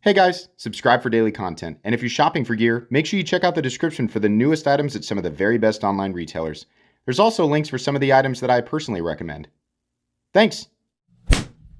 Hey guys, subscribe for daily content, and if you're shopping for gear, make sure you check out the description for the newest items at some of the very best online retailers. There's also links for some of the items that I personally recommend. Thanks!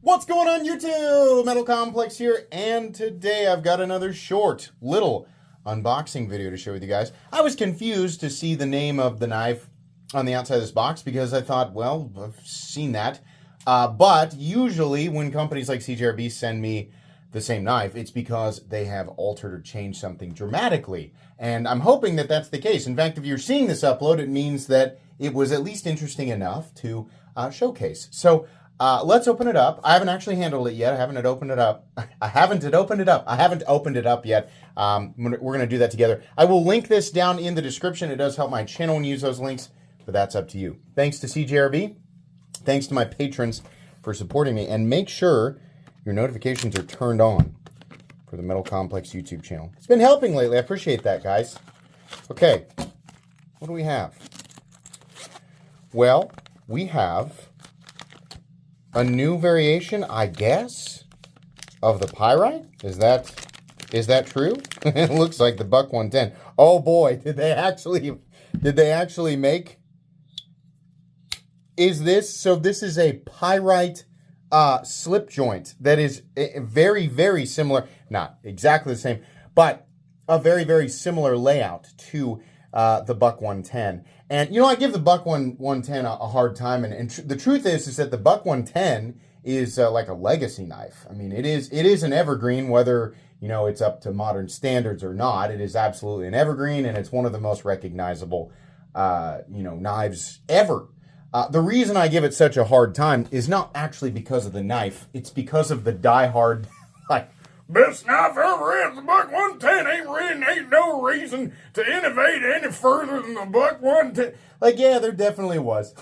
What's going on YouTube? Metal Complex here, and today I've got another short, little unboxing video to share with you guys. I was confused to see the name of the knife on the outside of this box because I thought, well, I've seen that. But usually when companies like CJRB send me the same knife, it's because they have altered or changed something dramatically. And I'm hoping that that's the case. In fact, if you're seeing this upload, it means that it was at least interesting enough to showcase. So let's open it up. I haven't actually handled it yet. I haven't opened it up yet. We're going to do that together. I will link this down in the description. It does help my channel and use those links, but that's up to you. Thanks to CJRB. Thanks to my patrons for supporting me. And make sure your notifications are turned on for the Metal Complex YouTube channel. It's been helping lately. I appreciate that, guys. Okay, what do we have? Well, we have a new variation, I guess, of the Pyrite. Is that true? It looks like the Buck 110. Oh boy, did they actually make? So this is a Pyrite slip joint that is very, very similar, not exactly the same, but a very, very similar layout to the Buck 110. And, you know, I give the Buck 110 a hard time, and the truth is that the Buck 110 is like a legacy knife. I mean, it is an evergreen, whether, you know, it's up to modern standards or not. It is absolutely an evergreen, and it's one of the most recognizable, knives ever. The reason I give it such a hard time is not actually because of the knife. It's because of the diehard, like, best knife ever is the Buck 110. Ain't no reason to innovate any further than the Buck 110. Like, yeah, there definitely was.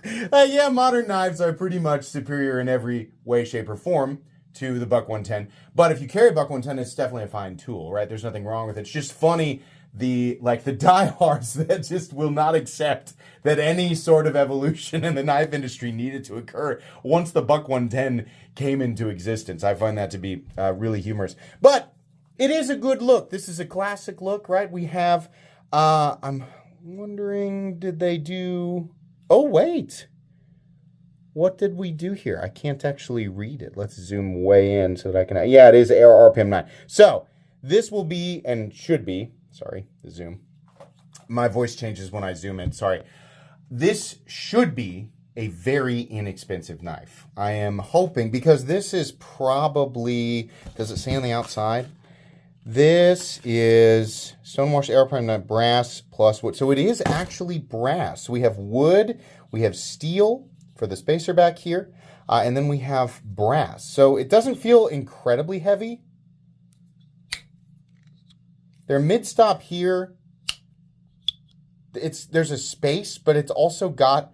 Yeah, modern knives are pretty much superior in every way, shape, or form to the Buck 110. But if you carry a Buck 110, it's definitely a fine tool, right? There's nothing wrong with it. It's just funny, the diehards that just will not accept that any sort of evolution in the knife industry needed to occur once the Buck 110 came into existence. I find that to be really humorous. But it is a good look. This is a classic look, right? We have, I'm wondering, did they do, oh wait. What did we do here? I can't actually read it. Let's zoom way in so that I can, yeah, it is RPM 9. So this will be, and should be, sorry, the zoom. My voice changes when I zoom in, sorry. This should be a very inexpensive knife. I am hoping, because this is probably, does it say on the outside? This is stonewashed aeroprime brass plus wood. So it is actually brass. So we have wood, we have steel for the spacer back here, and then we have brass. So it doesn't feel incredibly heavy. Their mid-stop here, there's a space, but it's also got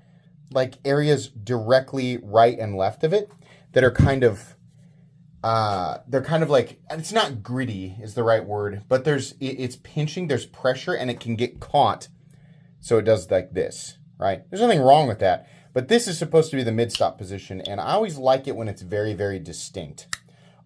like areas directly right and left of it that are kind of, they're kind of like, it's not gritty is the right word, but it's pinching, there's pressure, and it can get caught. So it does like this, right? There's nothing wrong with that, but this is supposed to be the mid-stop position, and I always like it when it's very, very distinct.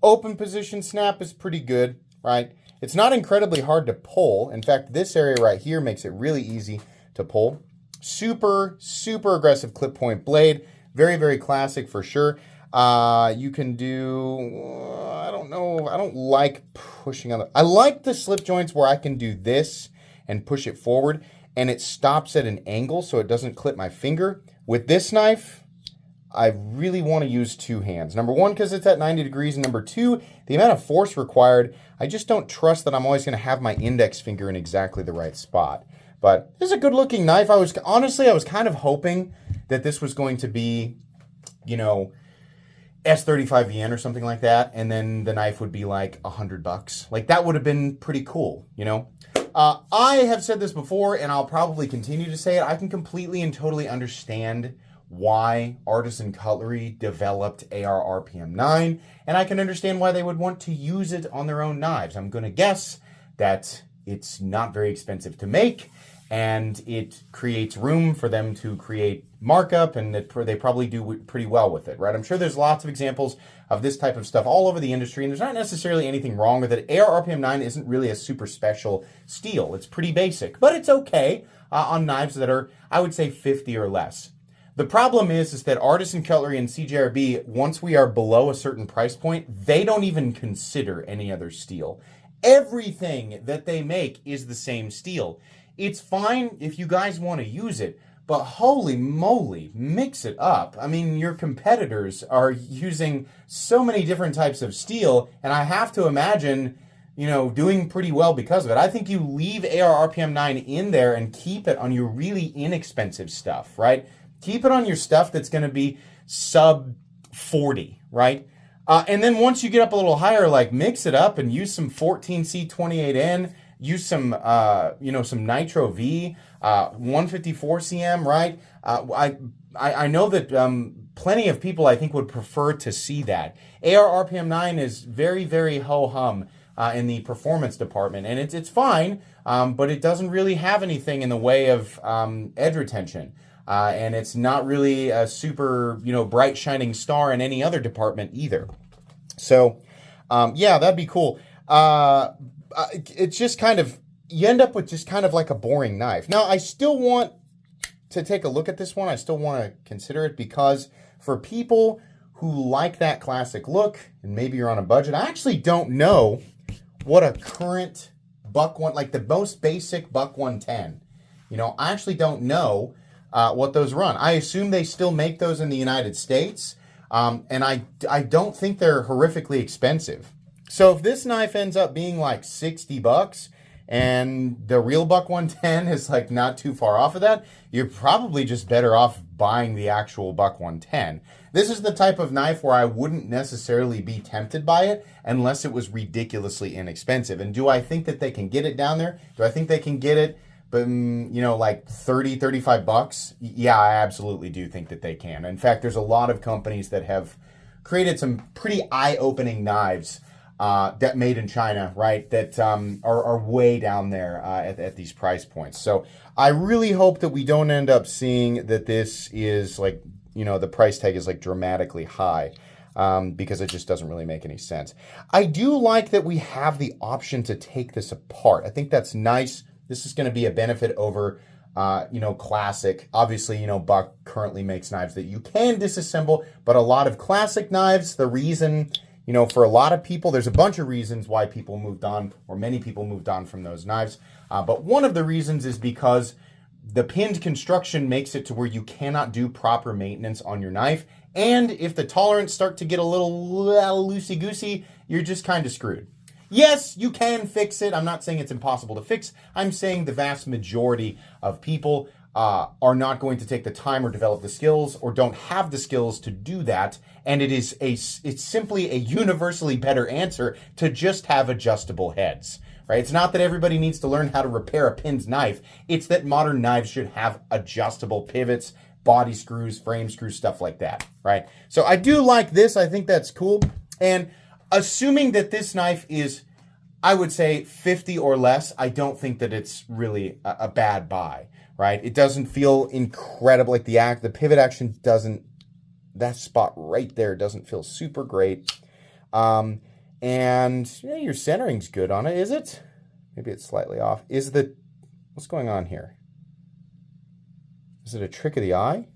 Open position snap is pretty good, right? It's not incredibly hard to pull. In fact, this area right here makes it really easy to pull. Super, super aggressive clip point blade. Very, very classic for sure. You can do, I don't know, I don't like pushing on I like the slip joints where I can do this and push it forward and it stops at an angle so it doesn't clip my finger. With this knife, I really want to use two hands. Number one, because it's at 90 degrees, and number two, the amount of force required, I just don't trust that I'm always going to have my index finger in exactly the right spot. But this is a good looking knife. Honestly, I was kind of hoping that this was going to be, you know, S35 yen or something like that, and then the knife would be like $100. Like, that would have been pretty cool, you know? I have said this before, and I'll probably continue to say it. I can completely and totally understand why Artisan Cutlery developed AR RPM 9, and I can understand why they would want to use it on their own knives. I'm going to guess that it's not very expensive to make, and it creates room for them to create markup, and they probably do pretty well with it, right? I'm sure there's lots of examples of this type of stuff all over the industry, and there's not necessarily anything wrong with it. AR RPM 9 isn't really a super special steel. It's pretty basic, but it's okay on knives that are, I would say, 50 or less. The problem is that Artisan Cutlery and CJRB, once we are below a certain price point, they don't even consider any other steel. Everything that they make is the same steel. It's fine if you guys want to use it, but holy moly, mix it up. I mean, your competitors are using so many different types of steel, and I have to imagine, doing pretty well because of it. I think you leave AR RPM 9 in there and keep it on your really inexpensive stuff, right? Keep it on your stuff that's going to be sub 40, right? And then once you get up a little higher, like mix it up and use some 14C28N, use some, some Nitro V, 154 cm, right? I know that plenty of people, I think, would prefer to see that. AR RPM 9 is very, very ho-hum in the performance department, and it's fine, but it doesn't really have anything in the way of edge retention. And it's not really a super, bright shining star in any other department either. So, yeah, that'd be cool. It's just kind of, you end up with just kind of like a boring knife. Now, I still want to take a look at this one. I still want to consider it because for people who like that classic look, and maybe you're on a budget, I actually don't know what a current buck one, like the most basic buck 110. I actually don't know what those run. I assume they still make those in the United States, and I don't think they're horrifically expensive. So if this knife ends up being like $60 and the real buck 110 is like not too far off of that, you're probably just better off buying the actual buck 110. This is the type of knife where I wouldn't necessarily be tempted by it unless it was ridiculously inexpensive. And do I think that they can get it down there? Do I think they can get it, but like $30-35? Yeah, I absolutely do think that they can. In fact, there's a lot of companies that have created some pretty eye-opening knives that made in China, right? That are way down there at these price points. So I really hope that we don't end up seeing that this is like, the price tag is like dramatically high, because it just doesn't really make any sense. I do like that we have the option to take this apart. I think that's nice. This is going to be a benefit over, classic. Obviously, Buck currently makes knives that you can disassemble, but a lot of classic knives, the reason, for a lot of people, there's a bunch of reasons why people moved on, or many people moved on from those knives. But one of the reasons is because the pinned construction makes it to where you cannot do proper maintenance on your knife. And if the tolerance start to get a little loosey-goosey, you're just kind of screwed. Yes, you can fix it. I'm not saying it's impossible to fix. I'm saying the vast majority of people are not going to take the time or develop the skills, or don't have the skills to do that. And it's simply a universally better answer to just have adjustable heads, right? It's not that everybody needs to learn how to repair a pinned knife. It's that modern knives should have adjustable pivots, body screws, frame screws, stuff like that, right? So I do like this. I think that's cool. And assuming that this knife is, I would say, 50 or less, I don't think that it's really a bad buy, right? It doesn't feel incredible. Like the pivot action doesn't, that spot right there doesn't feel super great. And your centering's good on it, is it? Maybe it's slightly off. What's going on here? Is it a trick of the eye?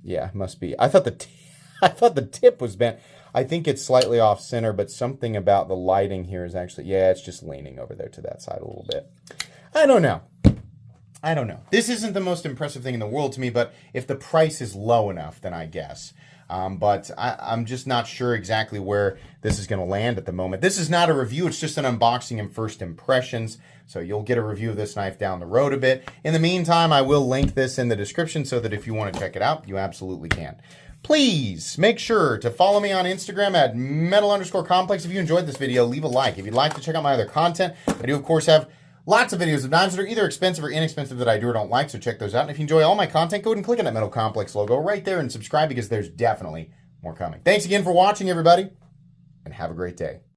Yeah, it must be. I thought the tip was bent. I think it's slightly off center, but something about the lighting here is actually, yeah, it's just leaning over there to that side a little bit. I don't know. This isn't the most impressive thing in the world to me, but if the price is low enough, then I guess. But I'm just not sure exactly where this is going to land at the moment. This is not a review. It's just an unboxing and first impressions. So you'll get a review of this knife down the road a bit. In the meantime, I will link this in the description so that if you want to check it out, you absolutely can. Please make sure to follow me on Instagram at metal_complex. If you enjoyed this video, leave a like. If you'd like to check out my other content, I do, of course, have lots of videos of knives that are either expensive or inexpensive that I do or don't like, so check those out. And if you enjoy all my content, go ahead and click on that Metal Complex logo right there and subscribe, because there's definitely more coming. Thanks again for watching, everybody, and have a great day.